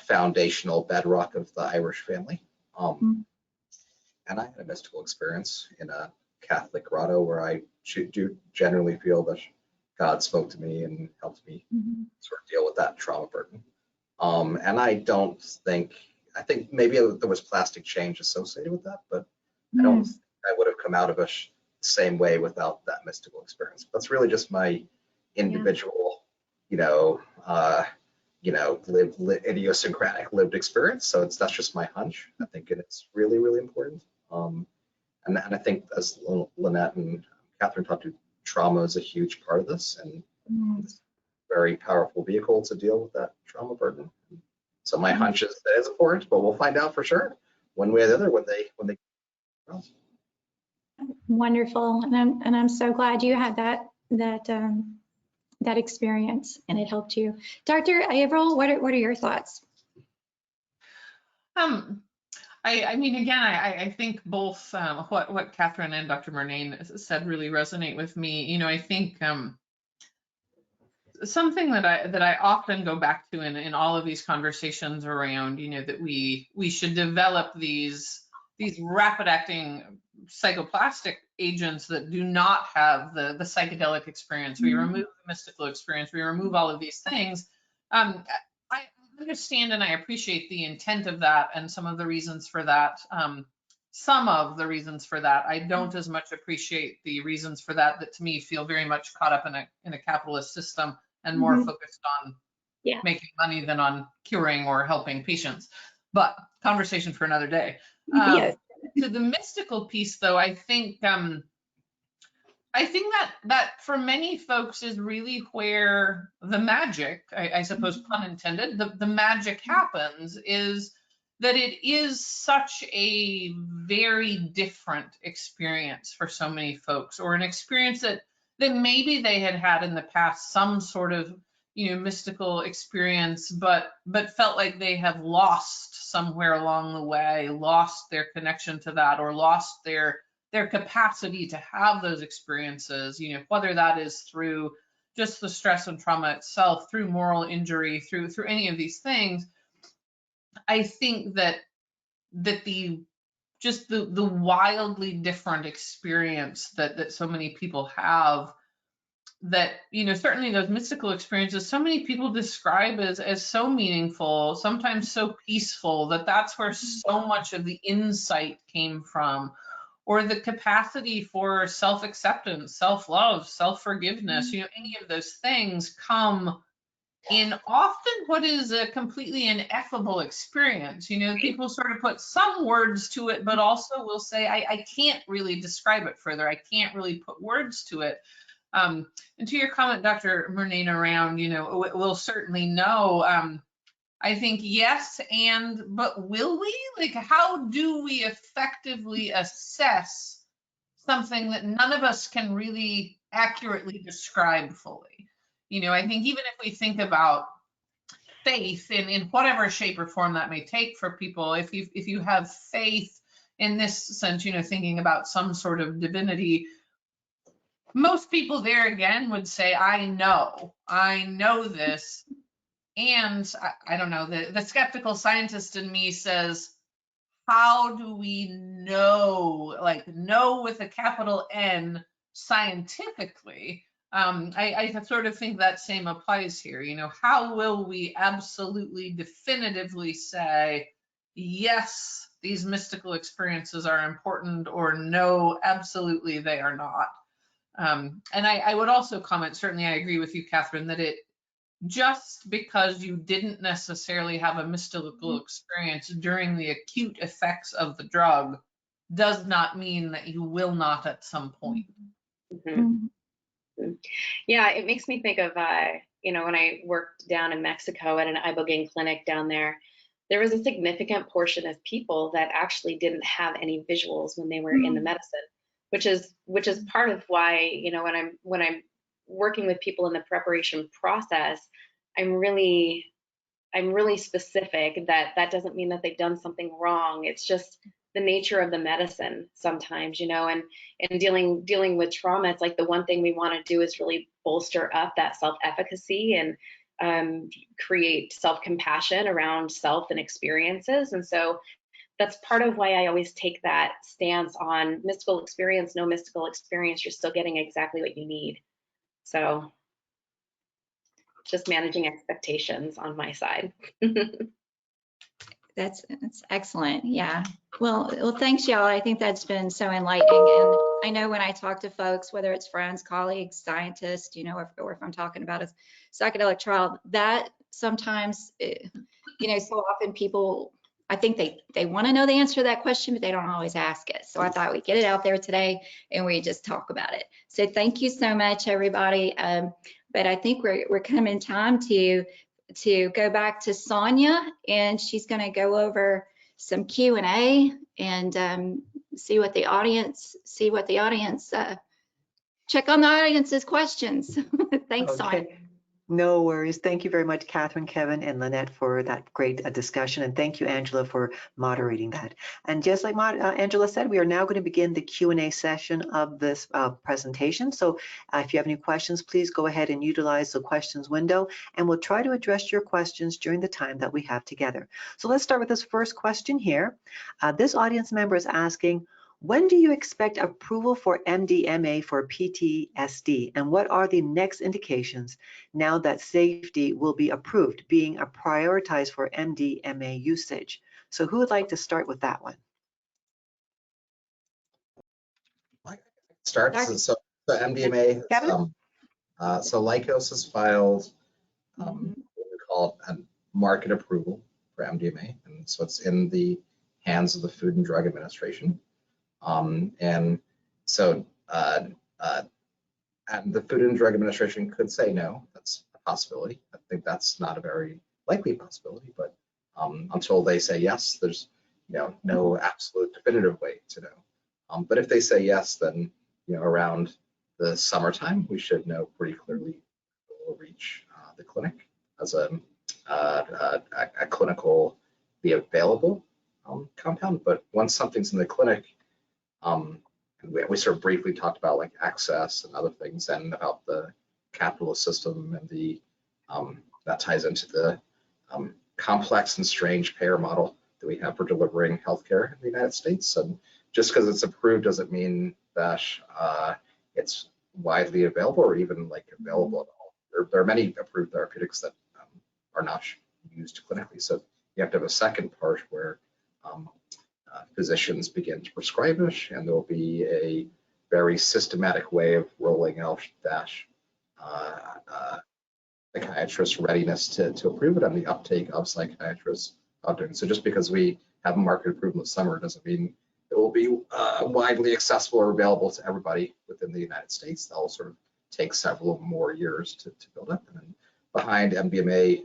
foundational bedrock of the Irish family. And I had a mystical experience in a Catholic grotto where I do generally feel that God spoke to me and helped me sort of deal with that trauma burden. And I think maybe there was plastic change associated with that, but I don't think I would have come out of it the same way without that mystical experience. That's really just my individual, idiosyncratic lived experience. So that's just my hunch. I think it's really, really important. And I think, as Lynnette and Kathryn talked to, trauma is a huge part of this, and it's a very powerful vehicle to deal with that trauma burden. So my hunch is that it's important, but we'll find out for sure one way or the other when they. Wonderful, and I'm so glad you had that experience and it helped you. Dr. Averill, what are your thoughts? I mean, again, I think both what Kathryn and Dr. Murnane said really resonate with me. You know, I think something that I often go back to in all of these conversations around, you know, that we should develop these rapid acting psychoplastic agents that do not have the psychedelic experience. We remove the mystical experience. We remove all of these things. I understand and I appreciate the intent of that and some of the reasons for that. Some of the reasons for that. I don't as much appreciate the reasons for that to me feel very much caught up in a capitalist system and more focused on making money than on curing or helping patients. But conversation for another day. Yes. To the mystical piece, though, I think that for many folks is really where the magic, I suppose pun intended, the magic happens, is that it is such a very different experience for so many folks, or an experience that maybe they had in the past some sort of, you know, mystical experience, but felt like they have lost somewhere along the way, lost their connection to that, or lost their capacity to have those experiences, you know, whether that is through just the stress and trauma itself, through moral injury, through any of these things. I think that the wildly different experience that so many people have, that, you know, certainly those mystical experiences, so many people describe as so meaningful, sometimes so peaceful, that's where so much of the insight came from, or the capacity for self-acceptance, self-love, self-forgiveness, you know, any of those things come in often what is a completely ineffable experience. You know, people sort of put some words to it, but also will say, I can't really describe it further. I can't really put words to it. And to your comment, Dr. Murnane, around, you know, we'll certainly know. I think yes, but will we? Like, how do we effectively assess something that none of us can really accurately describe fully? You know, I think even if we think about faith in whatever shape or form that may take for people, if you have faith in this sense, you know, thinking about some sort of divinity, most people there again would say, I know this. And I don't know, the skeptical scientist in me says, how do we know, like know with a capital N scientifically? I sort of think that same applies here. You know, how will we absolutely definitively say, yes, these mystical experiences are important, or no, absolutely they are not? And I would also comment, certainly I agree with you, Kathryn, that it, just because you didn't necessarily have a mystical experience during the acute effects of the drug does not mean that you will not at some point. Yeah, it makes me think of, you know, when I worked down in Mexico at an ibogaine clinic down there was a significant portion of people that actually didn't have any visuals when they were in the medicine, which is part of why, you know, when I'm working with people in the preparation process, I'm really specific that doesn't mean that they've done something wrong. It's just the nature of the medicine sometimes, you know, and dealing with trauma, it's like the one thing we want to do is really bolster up that self-efficacy and create self-compassion around self and experiences. And so that's part of why I always take that stance on mystical experience, no mystical experience, you're still getting exactly what you need. So just managing expectations on my side. That's excellent. Yeah. Well, thanks, y'all. I think that's been so enlightening. And I know when I talk to folks, whether it's friends, colleagues, scientists, you know, or if I'm talking about a psychedelic trial, that sometimes, you know, so often people, I think they want to know the answer to that question, but they don't always ask it. So I thought we'd get it out there today and we just talk about it. So thank you so much, everybody. But I think we're coming time to go back to Sonia, and she's going to go over some Q&A and see what the audience check on the audience's questions. Thanks, Sonia. Okay. No worries. Thank you very much, Kathryn, Kevin, and Lynnette for that great discussion. And thank you, Angela, for moderating that. And just like Angela said, we are now going to begin the Q&A session of this presentation. So if you have any questions, please go ahead and utilize the questions window, and we'll try to address your questions during the time that we have together. So let's start with this first question here. This audience member is asking, when do you expect approval for MDMA for PTSD, and what are the next indications now that safety will be approved, being prioritized for MDMA usage? So who would like to start with that one? Start. So MDMA, so Lykos has filed what we call a market approval for MDMA, and so it's in the hands of the Food and Drug Administration. And so and the Food and Drug Administration could say no. That's a possibility. I think that's not a very likely possibility, but until they say yes, there's no absolute definitive way to know. But if they say yes, then around the summertime, we should know pretty clearly we'll reach the clinic as a clinically available compound. But once something's in the clinic, we sort of briefly talked about like access and other things, and about the capitalist system and the that ties into the complex and strange payer model that we have for delivering healthcare in the United States. And just because it's approved doesn't mean that it's widely available or even like available at all. There are many approved therapeutics that are not used clinically. So you have to have a second part where physicians begin to prescribe it, and there will be a very systematic way of rolling out that psychiatrist readiness to approve it, and the uptake of psychiatrists out doing. So just because we have a market approval this summer doesn't mean it will be widely accessible or available to everybody within the United States. That will sort of take several more years to build up. And then behind MDMA,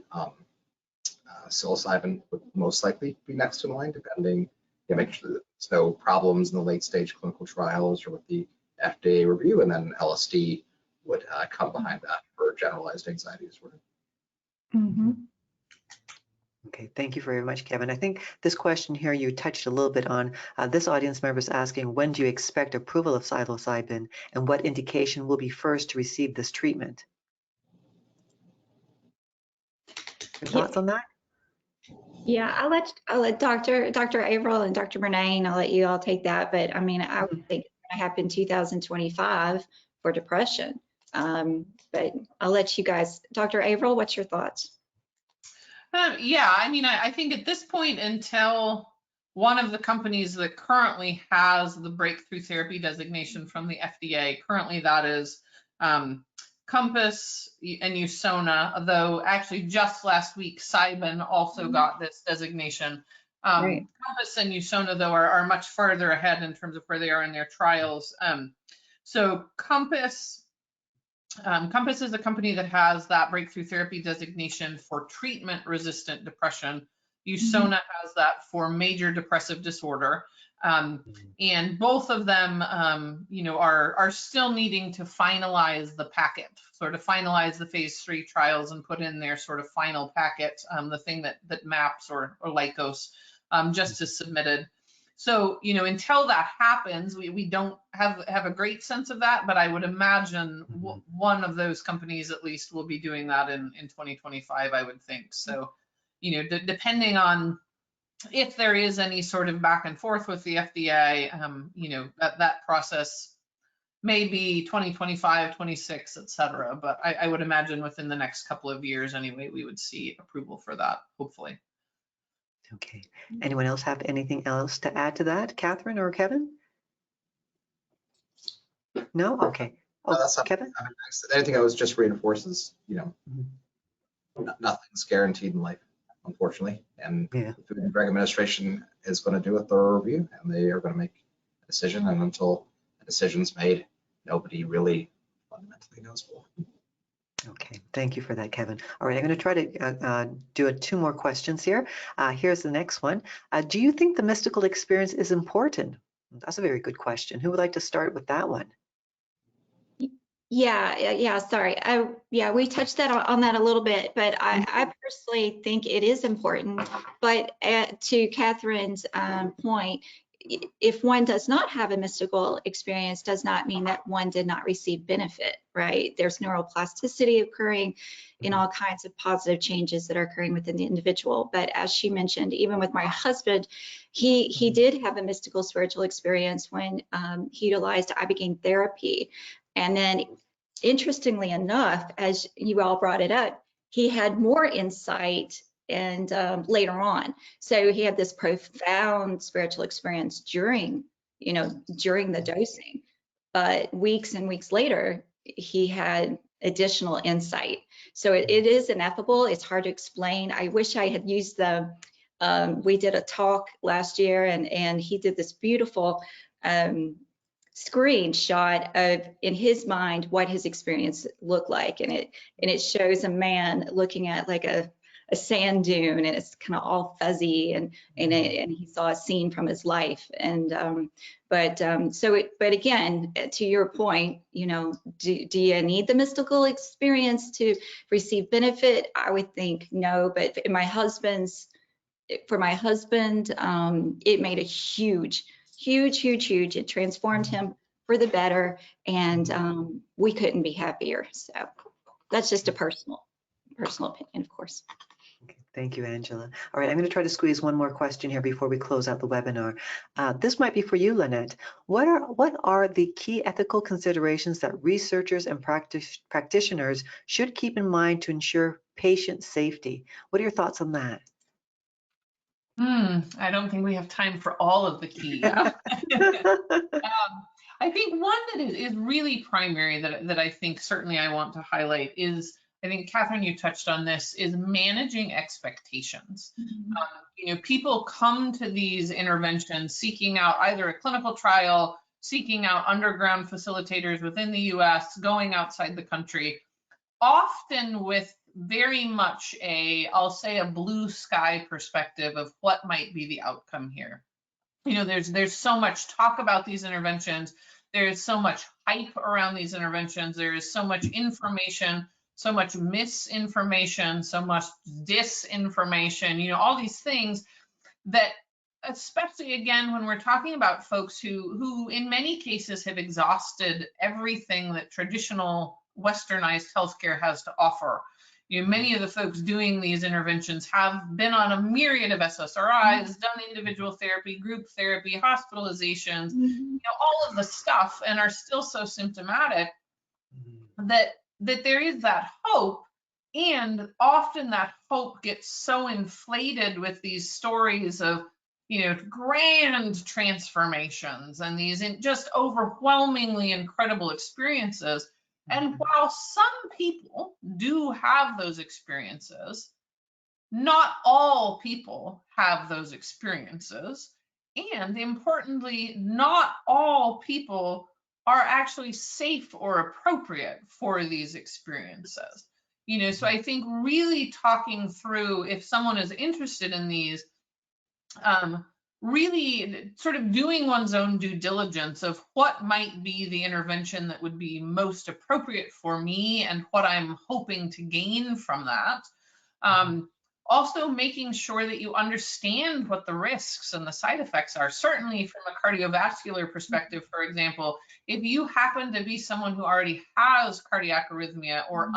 psilocybin would most likely be next in line, depending, make sure that there's no problems in the late stage clinical trials or with the FDA review, and then LSD would come behind that for generalized anxiety disorder. Okay, thank you very much, Kevin. I think this question here you touched a little bit on. This audience member is asking, when do you expect approval of psilocybin, and what indication will be first to receive this treatment? Your thoughts on that? Yeah, I'll let Dr. Averill and Dr. Murnane, I'll let you all take that. But I mean, I would think it's going to happen 2025 for depression. But I'll let you guys, Dr. Averill, what's your thoughts? Yeah, I mean, I think at this point, until one of the companies that currently has the breakthrough therapy designation from the FDA, currently that is Compass and Usona, though actually just last week, Cybin also got this designation. Right. Compass and Usona, though, are much further ahead in terms of where they are in their trials. So Compass is a company that has that breakthrough therapy designation for treatment-resistant depression. Usona has that for major depressive disorder. And both of them, are still needing to finalize the packet, sort of finalize the phase 3 trials and put in their sort of final packet, the thing that MAPS or Lykos just is submitted. So, until that happens, we don't have a great sense of that, but I would imagine one of those companies at least will be doing that in 2025, I would think. So, depending on if there is any sort of back and forth with the FDA, that process may be 2025, 26, et cetera. But I would imagine within the next couple of years anyway, we would see approval for that, hopefully. Okay. Anyone else have anything else to add to that, Kathryn or Kevin? No? Okay. Oh, Kevin? Anything else just reinforces, nothing's guaranteed in life, unfortunately. And the Food and Drug Administration is going to do a thorough review, and they are going to make a decision. And until a decision's made, nobody really fundamentally knows more. Okay. Thank you for that, Kevin. All right, I'm going to try to do 2 more questions here. Here's the next one. Do you think the mystical experience is important? That's a very good question. Who would like to start with that one? Yeah, sorry. Yeah, we touched on that a little bit, but I personally think it is important. But to Kathryn's point, if one does not have a mystical experience, does not mean that one did not receive benefit, right? There's neuroplasticity occurring in all kinds of positive changes that are occurring within the individual. But as she mentioned, even with my husband, he did have a mystical spiritual experience when he utilized ibogaine therapy. And then, interestingly enough, as you all brought it up, he had more insight and later on. So he had this profound spiritual experience during the dosing. But weeks and weeks later, he had additional insight. So it is ineffable. It's hard to explain. I wish I had used we did a talk last year, and he did this beautiful screenshot of, in his mind, what his experience looked like, and it shows a man looking at like a sand dune, and it's kind of all fuzzy, and he saw a scene from his life. And but again, to your point, do you need the mystical experience to receive benefit? I would think no, but for my husband, it made a huge. It transformed him for the better, and we couldn't be happier. So that's just a personal opinion, of course. Okay, thank you, Angela. All right, I'm going to try to squeeze 1 more question here before we close out the webinar. This might be for you, Lynnette. What are the key ethical considerations that researchers and practitioners should keep in mind to ensure patient safety? What are your thoughts on that? I don't think we have time for all of the key. I think one that is really primary that I think certainly I want to highlight is, I think, Kathryn, you touched on this, is managing expectations. People come to these interventions seeking out either a clinical trial, seeking out underground facilitators within the US, going outside the country, often with very much I'll say a blue sky perspective of what might be the outcome here. There's so much talk about these interventions. There's so much hype around these interventions. There is so much information, so much misinformation, so much disinformation, all these things that, especially again, when we're talking about folks who in many cases have exhausted everything that traditional westernized healthcare has to offer. Many of the folks doing these interventions have been on a myriad of SSRIs, done individual therapy, group therapy, hospitalizations, all of the stuff, and are still so symptomatic that there is that hope. And often that hope gets so inflated with these stories of, grand transformations and these just overwhelmingly incredible experiences. And while some people do have those experiences, not all people have those experiences. And importantly, not all people are actually safe or appropriate for these experiences. So I think really talking through, if someone is interested in these, really sort of doing one's own due diligence of what might be the intervention that would be most appropriate for me and what I'm hoping to gain from that. Also making sure that you understand what the risks and the side effects are. Certainly from a cardiovascular perspective, for example, if you happen to be someone who already has cardiac arrhythmia or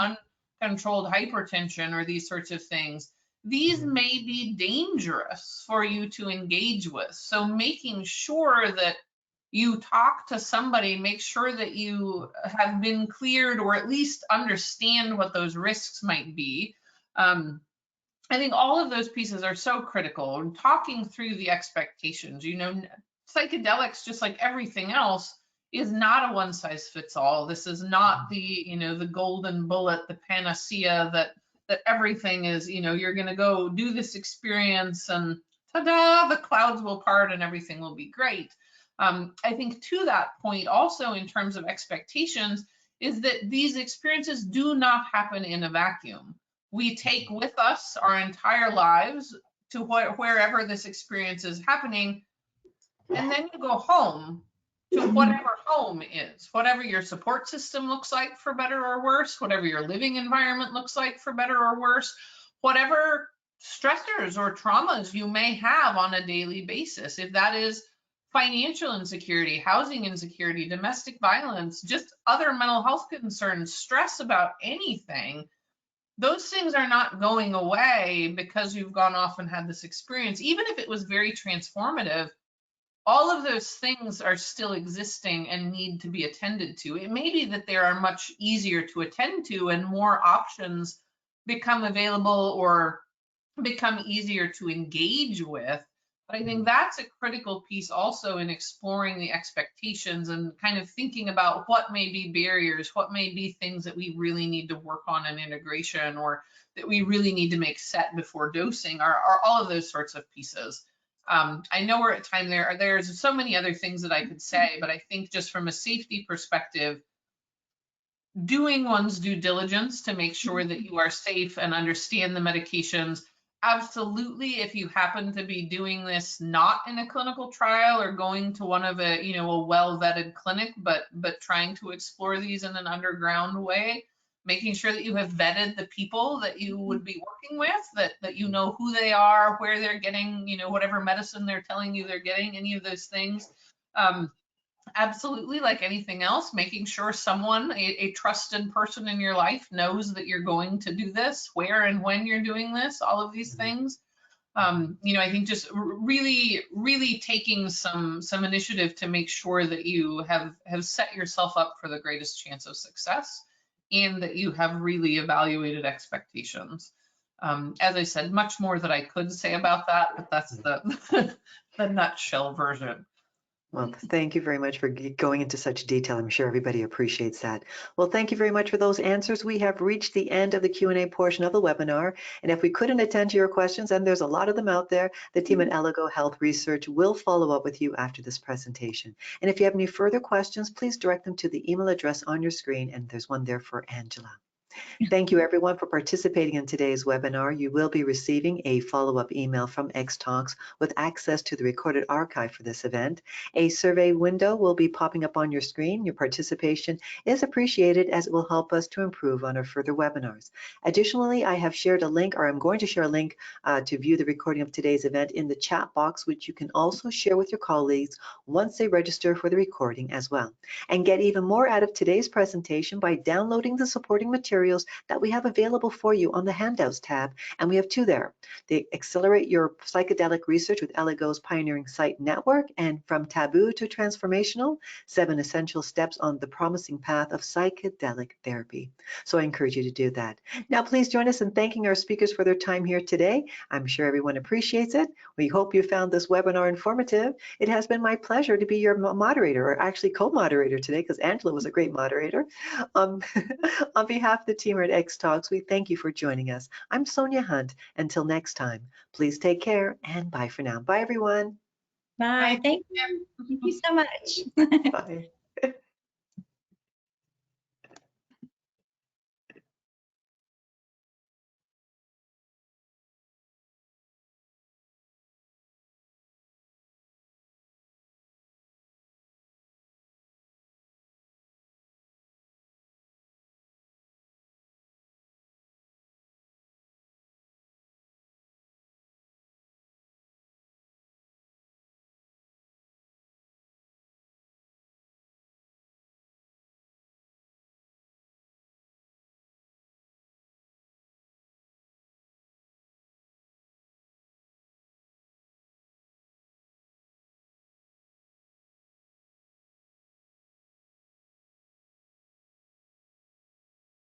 uncontrolled hypertension or these sorts of things, these may be dangerous for you to engage with. So making sure that you talk to somebody, make sure that you have been cleared or at least understand what those risks might be. I think all of those pieces are so critical. And talking through the expectations, psychedelics, just like everything else, is not a one size fits all. This is not the golden bullet, the panacea that everything is, you're going to go do this experience and ta-da, the clouds will part and everything will be great. I think to that point also, in terms of expectations, is that these experiences do not happen in a vacuum. We take with us our entire lives to wherever this experience is happening, and then you go home to whatever home is, whatever your support system looks like, for better or worse, whatever your living environment looks like, for better or worse, whatever stressors or traumas you may have on a daily basis. If that is financial insecurity, housing insecurity, domestic violence, just other mental health concerns, stress about anything, those things are not going away because you've gone off and had this experience. Even if it was very transformative, all of those things are still existing and need to be attended to. It may be that they are much easier to attend to and more options become available or become easier to engage with. But I think that's a critical piece also in exploring the expectations and kind of thinking about what may be barriers, what may be things that we really need to work on in integration, or that we really need to make set before dosing, are all of those sorts of pieces. I know we're at time there. There's so many other things that I could say, but I think just from a safety perspective, doing one's due diligence to make sure that you are safe and understand the medications. Absolutely, if you happen to be doing this not in a clinical trial or going to one of a well-vetted clinic, but trying to explore these in an underground way, making sure that you have vetted the people that you would be working with, that you know who they are, where they're getting, whatever medicine they're telling you they're getting, any of those things. Absolutely, like anything else, making sure someone, a trusted person in your life, knows that you're going to do this, where and when you're doing this, all of these things. I think just really taking some initiative to make sure that you have set yourself up for the greatest chance of success, and that you have really evaluated expectations. As I said, much more that I could say about that, but that's the nutshell version. Well, thank you very much for going into such detail. I'm sure everybody appreciates that. Well, thank you very much for those answers. We have reached the end of the Q&A portion of the webinar. And if we couldn't attend to your questions, and there's a lot of them out there, the team at Elligo Health Research will follow up with you after this presentation. And if you have any further questions, please direct them to the email address on your screen. And there's one there for Angela. Thank you everyone for participating in today's webinar. You will be receiving a follow-up email from Xtalks with access to the recorded archive for this event. A survey window will be popping up on your screen. Your participation is appreciated as it will help us to improve on our further webinars. Additionally, I have shared a link, or I'm going to share a link to view the recording of today's event in the chat box, which you can also share with your colleagues once they register for the recording as well. And get even more out of today's presentation by downloading the supporting materials that we have available for you on the Handouts tab, and we have two there. They accelerate your psychedelic research with Elligo's pioneering site network, and From Taboo to Transformational, 7 Essential Steps on the Promising Path of Psychedelic Therapy. So I encourage you to do that. Now, please join us in thanking our speakers for their time here today. I'm sure everyone appreciates it. We hope you found this webinar informative. It has been my pleasure to be your moderator, or actually co-moderator today, because Angela was a great moderator. On behalf of the team at Xtalks, we thank you for joining us. I'm Sonia Hunt. Until next time, please take care and bye for now. Bye, everyone. Bye. Thank you. Thank you so much. Bye.